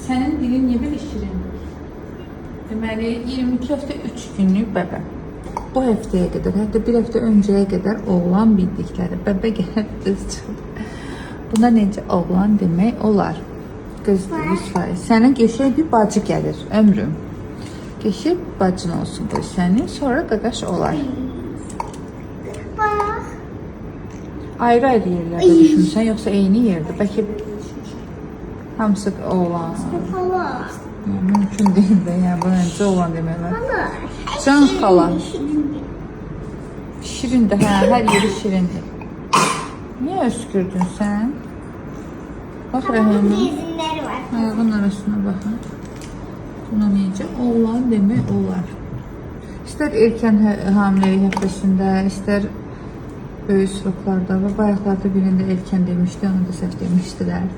Sənin dilin niyə belə şirindir? Deməli, 22 həftə 3 günlük bəbə. Bu həftəyə qədər, hətta bir həftə öncəyə qədər oğlan bildikləri bəbə gəlib qız çıxdı. Buna necə oğlan demək olar? Qızdır, 100%. Sənin qəşəng bir bacı gəlir, ömrüm. Qəşəng bacın olsun bu sənin, sonra qaqaş olar. Bax. Ayrı-ayrı yerlərdə düşünürsən, yoxsa eyni yerdə? Bəlkə hamısı oğlan. Hala. Mümkün deyil də, yəni buna necə oğlan demək var. Hala. Can xala. Şirindir, hə, hər yeri şirindir. Niyə öskürdün sən? Bax Rəhəmin. Gezinləri var. Ayağın arasına baxın. Buna necə oğlan demək olar. İstər erkən hamiləlik həftəsində, istər böyük sırıqlarda və bayaqlarda birində erkən demişdi, onu da səhv demişdilər.